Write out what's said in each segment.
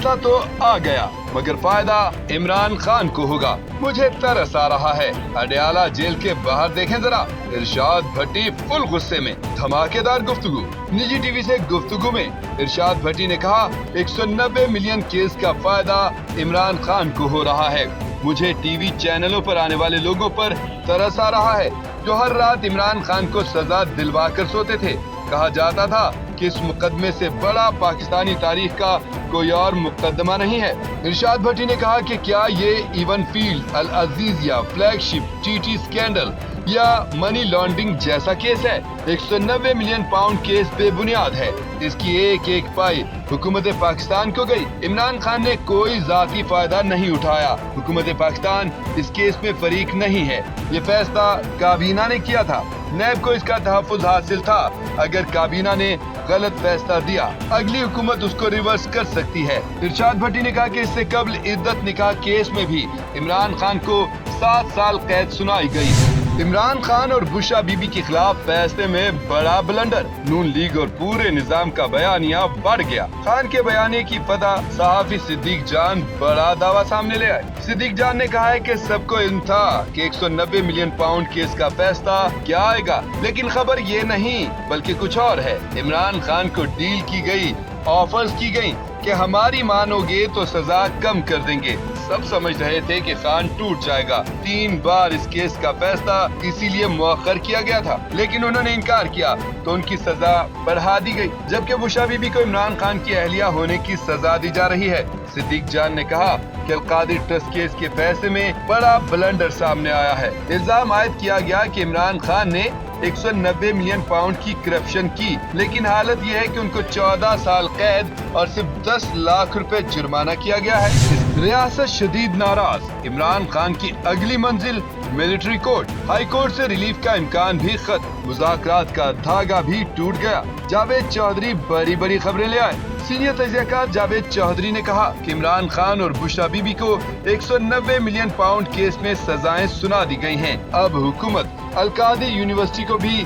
पैसा तो आ गया मगर फायदा इमरान खान को होगा। मुझे तरस आ रहा है। अडयाला जेल के बाहर देखें जरा, इरशाद भट्टी फुल गुस्से में। धमाकेदार गुफ्तगू। निजी टीवी से गुफ्तगू में इरशाद भट्टी ने कहा 190 मिलियन केस का फायदा इमरान खान को हो रहा है। मुझे टीवी चैनलों पर आने वाले लोगों पर तरस आ रहा है जो हर रात इमरान खान को सजा दिलवा कर सोते थे। कहा जाता था कि इस मुकदमे से बड़ा पाकिस्तानी तारीख का कोई और मुकदमा नहीं है। इरशाद भट्टी ने कहा कि क्या ये इवन फील्ड, अल अजीज या फ्लैगशिप टीटी स्कैंडल या मनी लॉन्ड्रिंग जैसा केस है। 190 मिलियन पाउंड केस बेबुनियाद है। इसकी एक एक पाई हुकूमत पाकिस्तान को गई। इमरान खान ने कोई जाती फायदा नहीं उठाया। हुकूमत पाकिस्तान इस केस में फरीक नहीं है। ये फैसला काबीना ने किया था। नैब को इसका तहफ़्फ़ुज़ हासिल था। अगर काबीना ने गलत फैसला दिया, अगली हुकूमत उसको रिवर्स कर सकती है। इरशाद भट्टी ने कहा कि इससे कबल इद्दत निकाह केस में भी इमरान खान को 7 साल कैद सुनाई गई। इमरान खान और बुशरा बीबी के खिलाफ फैसले में बड़ा ब्लंडर। नून लीग और पूरे निजाम का बयानिया बढ़ गया। खान के बयाने की फदा सहाफी सिद्दीक जान बड़ा दावा सामने ले आए। सिद्दीक जान ने कहा है कि सबको इल्म था कि 190 मिलियन पाउंड केस का फैसला क्या आएगा, लेकिन खबर ये नहीं बल्कि कुछ और है। इमरान खान को डील की गई, ऑफर्स की गई कि हमारी मानोगे तो सजा कम कर देंगे। सब समझ रहे थे कि खान टूट जाएगा। 3 बार इस केस का फैसला इसीलिए मुअख्खर किया गया था, लेकिन उन्होंने इनकार किया तो उनकी सजा बढ़ा दी गई। जबकि बुशरा बीबी को इमरान खान की अहलिया होने की सजा दी जा रही है। सिद्दीक जान ने कहा कि अलकादिर ट्रस्ट केस के फैसले में बड़ा ब्लंडर सामने आया है। इल्जाम आयद किया गया कि इमरान खान ने 190 मिलियन पाउंड की करप्शन की, लेकिन हालत यह है कि उनको 14 साल कैद और सिर्फ 10 लाख रुपए जुर्माना किया गया है। रियासत शदीद नाराज। इमरान खान की अगली मंजिल मिलिट्री कोर्ट। हाई कोर्ट से रिलीफ का इम्कान भी खत्म। मुज़ाकरात का धागा भी टूट गया। जावेद चौधरी बड़ी बड़ी खबरें ले आए। सीनियर तजज़ियाकार जावेद चौधरी ने कहा कि इमरान खान और बुशरा बीबी को 190 मिलियन पाउंड केस में सजाएं सुना दी गई हैं। अब हुकूमत अलकादिर यूनिवर्सिटी को भी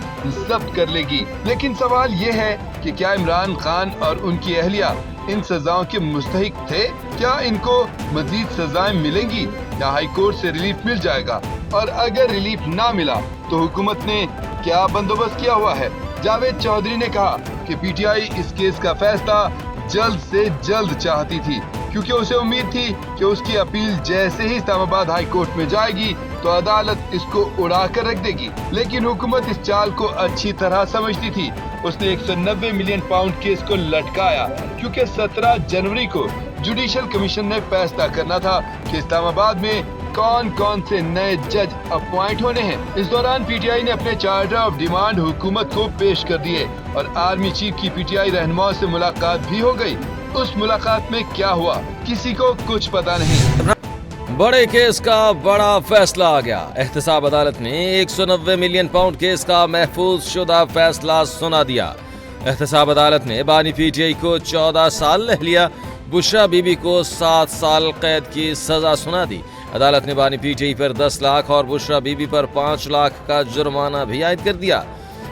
जब्त कर लेगी। लेकिन सवाल ये है कि क्या इमरान खान और उनकी अहलिया इन सजाओं के मुस्तहिक थे? क्या इनको मजीद सजाएं मिलेंगी या हाई कोर्ट से रिलीफ मिल जाएगा? और अगर रिलीफ ना मिला तो हुकूमत ने क्या बंदोबस्त किया हुआ है? जावेद चौधरी ने कहा कि पीटीआई इस केस का फैसला जल्द से जल्द चाहती थी, क्योंकि उसे उम्मीद थी कि उसकी अपील जैसे ही इस्लामाबाद हाई कोर्ट में जाएगी तो अदालत इसको उड़ा कर रख देगी। लेकिन हुकूमत इस चाल को अच्छी तरह समझती थी। उसने 190 मिलियन पाउंड केस को लटकाया, क्योंकि 17 जनवरी को जुडिशल कमीशन ने फैसला करना था कि इस्लामाबाद में कौन कौन से नए जज अपॉइंट होने हैं। इस दौरान पीटीआई ने अपने चार्टर ऑफ डिमांड हुकूमत को पेश कर दिए और आर्मी चीफ की पीटीआई रहनुमाओं से मुलाकात भी हो गई। उस मुलाकात में क्या हुआ किसी को कुछ पता नहीं। बड़े केस का बड़ा फैसला आ गया। एहतसाब अदालत ने 190 मिलियन पाउंड केस का महफूज शुदा फैसला सुना दिया। एहतसाब अदालत ने बानी पीटीआई को 14 साल अहलिया बुशरा बीबी को 7 साल कैद की सजा सुना दी। अदालत ने बानी पीटीआई पर 10 लाख और बुशरा बीबी पर 5 लाख का जुर्माना भी आयद कर दिया।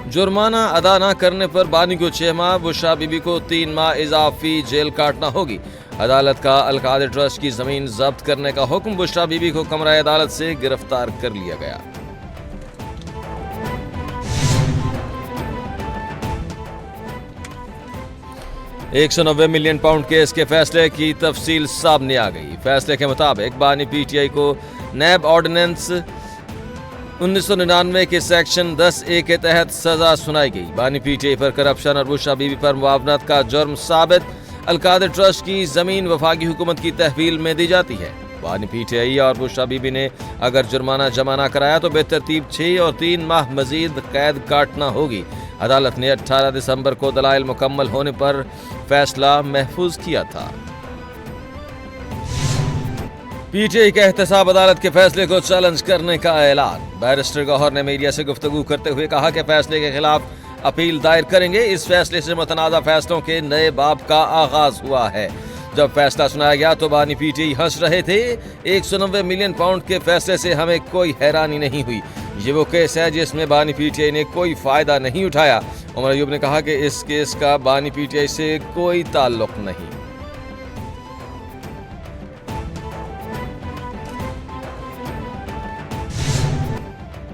जुर्माना अदा न करने पर बानी को 6 माह, बुशरा बीबी को 3 माह इजाफी जेल काटना होगी। अदालत का अलकादिर ट्रस्ट की जमीन जब्त करने का हुक्म। बुशरा बीबी को कमरा अदालत से गिरफ्तार कर लिया गया। $190 मिलियन पाउंड केस के फैसले की तफसील सामने आ गई। फैसले के मुताबिक बानी पीटीआई को नैब ऑर्डिनेंस 1999 के सेक्शन 10A के तहत सजा सुनाई गई। बानी पीटीआई पर करप्शन और बुशरा बीबी पर मुआवनत का जुर्म साबित। अलकादिर ट्रस्ट की जमीन वफाकी हुकूमत की तहवील में दी जाती है। बानी पीटीआई और बुशरा बीबी ने अगर जुर्माना जमा न कराया तो बेतरतीब 6 और 3 माह मजीद कैद काटना होगी। अदालत ने 18 दिसंबर को दलाइल मुकम्मल होने पर फैसला महफूज किया था। पीटीआई के एहतसाब अदालत के फैसले को चैलेंज करने का ऐलान। बैरिस्टर गौहर ने मीडिया से गुफ्तगू करते हुए कहा कि फैसले के खिलाफ अपील दायर करेंगे। इस फैसले से मुतनाज़ा फैसलों के नए बाब का आगाज हुआ है। जब फैसला सुनाया गया तो बानी पीटीआई हंस रहे थे। 190 मिलियन पाउंड के फैसले से हमें कोई हैरानी नहीं हुई। ये वो केस है जिसमें बानी पीटीआई ने कोई फायदा नहीं उठाया। उमर अयूब ने कहा कि इस केस का बानी पीटीआई से कोई ताल्लुक नहीं।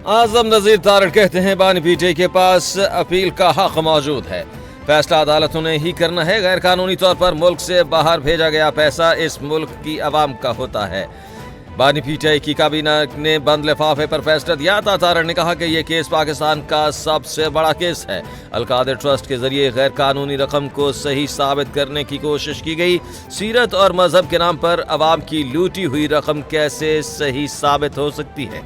आजम नजीर तारड़ कहते हैं बानी पीटीआई के पास अपील का हक मौजूद है, फैसला अदालतों ने ही करना है। गैर कानूनी तौर पर मुल्क से बाहर भेजा गया पैसा इस मुल्क की आवाम का होता है। बानी पीटीआई की काबीना ने बंद लिफाफे पर फैसला दिया था। तारड़ ने कहा कि यह केस पाकिस्तान का सबसे बड़ा केस है। अलकादर ट्रस्ट के जरिए गैर कानूनी रकम को सही साबित करने की कोशिश की गई। सीरत और मजहब के नाम पर अवाम की लूटी हुई रकम कैसे सही साबित हो सकती है।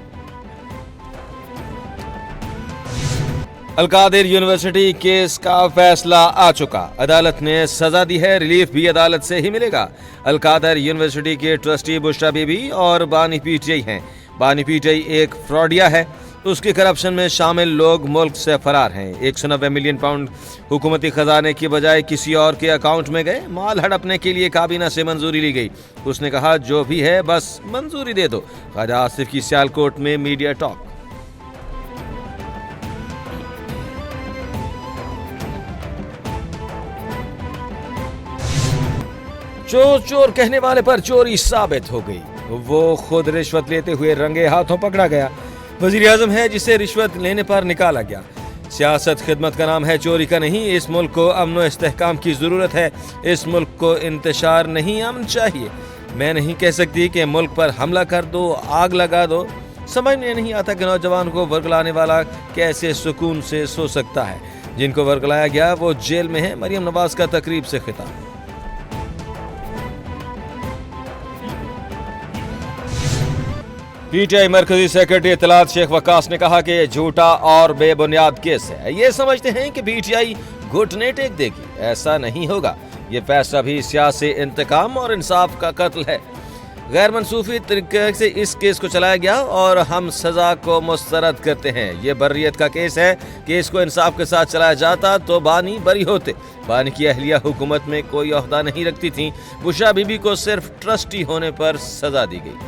अलकादिर यूनिवर्सिटी केस का फैसला आ चुका, अदालत ने सजा दी है, रिलीफ भी अदालत से ही मिलेगा। अलकादिर यूनिवर्सिटी के ट्रस्टी बुशरा बीबी और बानी पीटीआई हैं। बानी पीटीआई एक फ्रॉडिया है, उसके करप्शन में शामिल लोग मुल्क से फरार हैं। 190 मिलियन पाउंड हुकूमती खजाने की बजाय किसी और के अकाउंट में गए। माल हड़पने के लिए काबीना से मंजूरी ली गई। उसने कहा जो भी है बस मंजूरी दे दो। ख्वाजा आसिफ की सियालकोट में मीडिया टॉक। चोर चोर कहने वाले पर चोरी साबित हो गई। वो खुद रिश्वत लेते हुए रंगे हाथों पकड़ा गया। वजीर आजम है जिसे रिश्वत लेने पर निकाला गया। सियासत खिदमत का नाम है, चोरी का नहीं। इस मुल्क को अमन व इस्तेहकाम की जरूरत है। इस मुल्क को इंतशार नहीं, अमन चाहिए। मैं नहीं कह सकती कि मुल्क पर हमला कर दो, आग लगा दो। समझ में नहीं आता कि नौजवान को वर्गलाने वाला कैसे सुकून से सो सकता है। जिनको वर्गलाया गया वो जेल में है। मरियम नवाज का तकरीब से खिताब। पीटीआई मरकजी सेक्रेटरी इत्तलात शेख वकास ने कहा कि यह झूठा और बेबुनियाद केस है। ये समझते हैं कि पीटीआई घुटने टेक देगी, ऐसा नहीं होगा। ये फैसला भी सियासी इंतकाम और इंसाफ का कत्ल है। गैर मनसूफी तरीके से इस केस को चलाया गया और हम सजा को मुस्तरद करते हैं। ये बर्रियत का केस है। केस को इंसाफ के साथ चलाया जाता तो बानी बरी होते। बानी की अहलिया हुकूमत में कोई ओहदा नहीं रखती थी। बुशरा बीबी को सिर्फ ट्रस्टी होने पर सजा दी गई।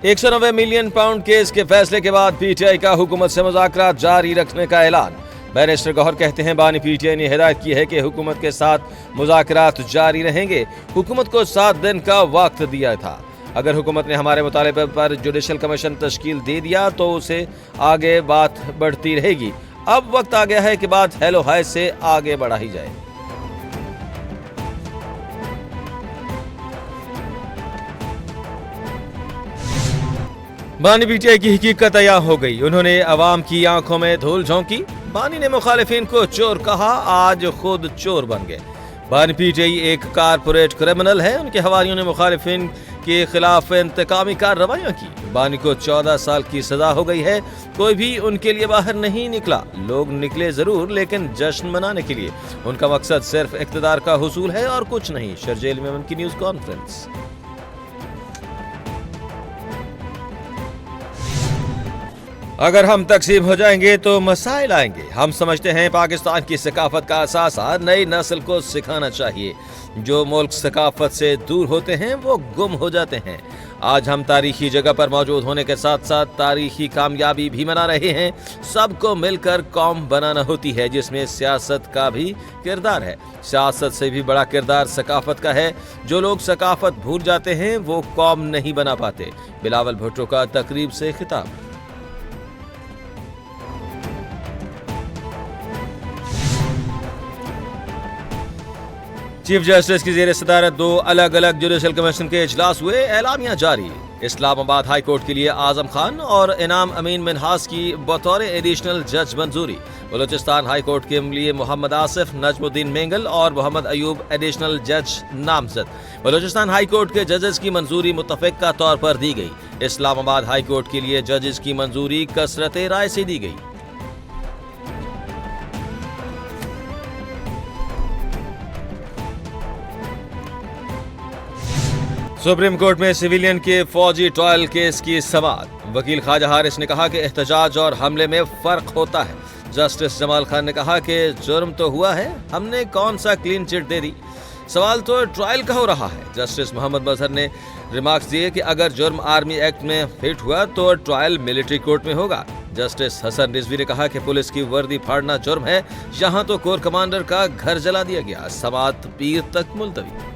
190 मिलियन पाउंड केस के फैसले के बाद पीटीआई का हुकूमत से मुज़ाकरात जारी रखने का ऐलान। बैरिस्टर गौहर कहते हैं बानी पीटीआई ने हिदायत की है कि हुकूमत के साथ मुज़ाकरात जारी रहेंगे। हुकूमत को 7 दिन का वक्त दिया था। अगर हुकूमत ने हमारे मुतालबे पर जुडिशल कमीशन तश्कील दे दिया तो उसे आगे बात बढ़ती रहेगी। अब वक्त आ गया है कि बात हेलो हाय से आगे बढ़ाई जाए। बानी पीटीआई की हकीकत अया हो गई। उन्होंने अवाम की आंखों में धूल झोंकी। बानी ने मुखालिफिन को चोर कहा, आज खुद चोर बन गए। बानी पीटीआई एक कारपोरेट क्रिमिनल है। उनके हवारियों ने मुखालिफिन के खिलाफ इंतकामी कार्रवाइयां की। बानी को 14 साल की सजा हो गई है। कोई भी उनके लिए बाहर नहीं निकला। लोग निकले जरूर लेकिन जश्न मनाने के लिए। उनका मकसद सिर्फ इख्तिदार का हुसूल है और कुछ नहीं। शरजील में उनकी न्यूज कॉन्फ्रेंस। अगर हम तकसीम हो जाएंगे तो मसाइल आएंगे। हम समझते हैं पाकिस्तान की सकाफत का असासा नई नस्ल को सिखाना चाहिए। जो मुल्क सकाफत से दूर होते हैं वो गुम हो जाते हैं। आज हम तारीखी जगह पर मौजूद होने के साथ साथ तारीखी कामयाबी भी मना रहे हैं। सबको मिलकर कौम बनाना होती है जिसमें सियासत का भी किरदार है। सियासत से भी बड़ा किरदार सकाफत का है। जो लोग सकाफत भूल जाते हैं वो कौम नहीं बना पाते। बिलावल भुट्टो का तकरीब से खिताब। चीफ जस्टिस की ज़ेर सदारत 2 अलग अलग जुडिशल कमीशन के इजलास हुए। एलामिया जारी। इस्लामाबाद हाई कोर्ट के लिए आजम खान और इनाम अमीन मिनहास की बतौर एडिशनल जज मंजूरी। बलूचिस्तान हाई कोर्ट के लिए मोहम्मद आसिफ, नजमुद्दीन मेंगल और मोहम्मद अयूब एडिशनल जज नामजद। बलूचिस्तान हाई कोर्ट के जजेस की मंजूरी मुतफ़िक़ा तौर पर दी गई। इस्लामाबाद हाई कोर्ट के लिए जजेस की मंजूरी कसरत राय से दी गई। सुप्रीम कोर्ट में सिविलियन के फौजी ट्रायल केस की समाअत। वकील ख्वाजा हारिस ने कहा कि एहतजाज और हमले में फर्क होता है। जस्टिस जमाल खान ने कहा कि जुर्म तो हुआ है, हमने कौन सा क्लीन चिट दे दी, सवाल तो ट्रायल का हो रहा है। जस्टिस मोहम्मद मजहर ने रिमार्क्स दिए कि अगर जुर्म आर्मी एक्ट में फिट हुआ तो ट्रायल मिलिट्री कोर्ट में होगा। जस्टिस हसन रिजवी ने कहा कि पुलिस की वर्दी फाड़ना जुर्म है। यहाँ तो कोर कमांडर का घर जला दिया गया। समाअत पीर तक मुलतवी।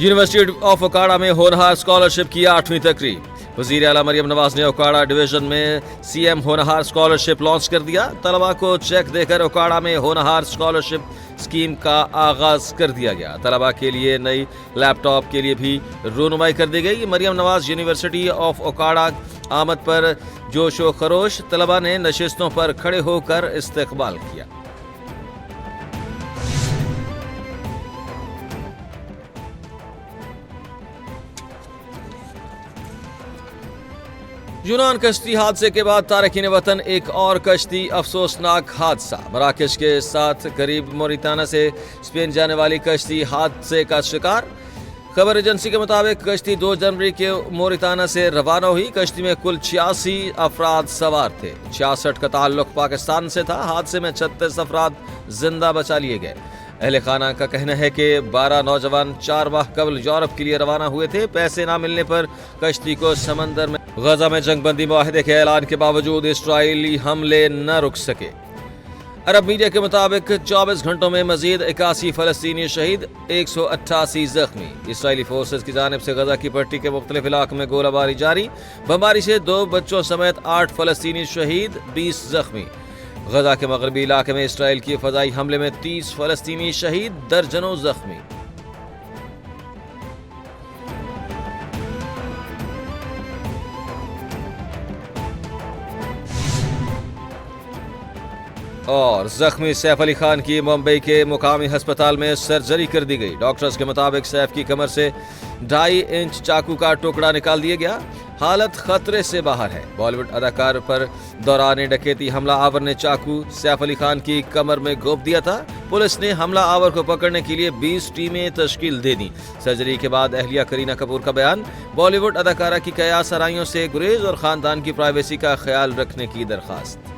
यूनिवर्सिटी ऑफ ओकाड़ा में होनहार स्कॉलरशिप की 8वीं तकरीब। वजीर आला मरियम नवाज ने ओकाड़ा डिवीजन में सीएम होनहार स्कॉलरशिप लॉन्च कर दिया। तलबा को चेक देकर ओकाड़ा में होनहार स्कॉलरशिप स्कीम का आगाज कर दिया गया। तलबा के लिए नई लैपटॉप के लिए भी रूनुमाई कर दी गई। मरियम नवाज यूनिवर्सिटी ऑफ ओकाड़ा आमद पर जोशो खरोश, तलबा ने नशिस्तों पर खड़े होकर इस्तकबाल किया। यूनान कश्ती हादसे के बाद तारकीन वतन एक और कश्ती अफसोसनाक हादसा। मराकश के साथ करीब मोरिताना से स्पेन जाने वाली कश्ती हादसे का शिकार। खबर एजेंसी के मुताबिक कश्ती 2 जनवरी के मोरिताना से रवाना हुई। कश्ती में कुल 86 अफराद सवार थे। 66 का ताल्लुक पाकिस्तान से था। हादसे में 36 अफराद जिंदा बचा लिए गए। अहले खाना का कहना है कि 12 नौजवान 4 माह कबल यूरोप के लिए रवाना हुए थे। पैसे ना मिलने पर कश्ती को समंदर में गजा में जंगबंदी मुआहदे के ऐलान के बावजूद इस्राइली हमले न रुक सके। अरब मीडिया के मुताबिक 24 घंटों में मजीद 81 फलस्तीनी शहीद, 188 जख्मी। इसराइली फोर्सेस की जानिब से गजा की पट्टी के मुख्तलिफ इलाकों में गोलाबारी जारी। बमबारी से 2 बच्चों समेत 8 फलस्तीनी शहीद, 20 जख्मी। गजा के मगरबी इलाके में इसराइल की फजाई हमले में 30 फलस्तीनी शहीद, दर्जनों जख्मी। और जख्मी सैफ अली खान की मुंबई के मुकामी अस्पताल में सर्जरी कर दी गई। डॉक्टर्स के मुताबिक सैफ की कमर से 2.5 इंच चाकू का टुकड़ा निकाल दिया गया। हालत खतरे से बाहर है। बॉलीवुड अदाकार पर दौरान डकैती हमला आवर ने चाकू सैफ अली खान की कमर में गोप दिया था। पुलिस ने हमला आवर को पकड़ने के लिए 20 टीमें तश्कील दे दी। सर्जरी के बाद अहलिया करीना कपूर का बयान। बॉलीवुड अदाकारा की कयास आराइयों से गुरेज और खानदान की प्राइवेसी का ख्याल रखने की दरखास्त।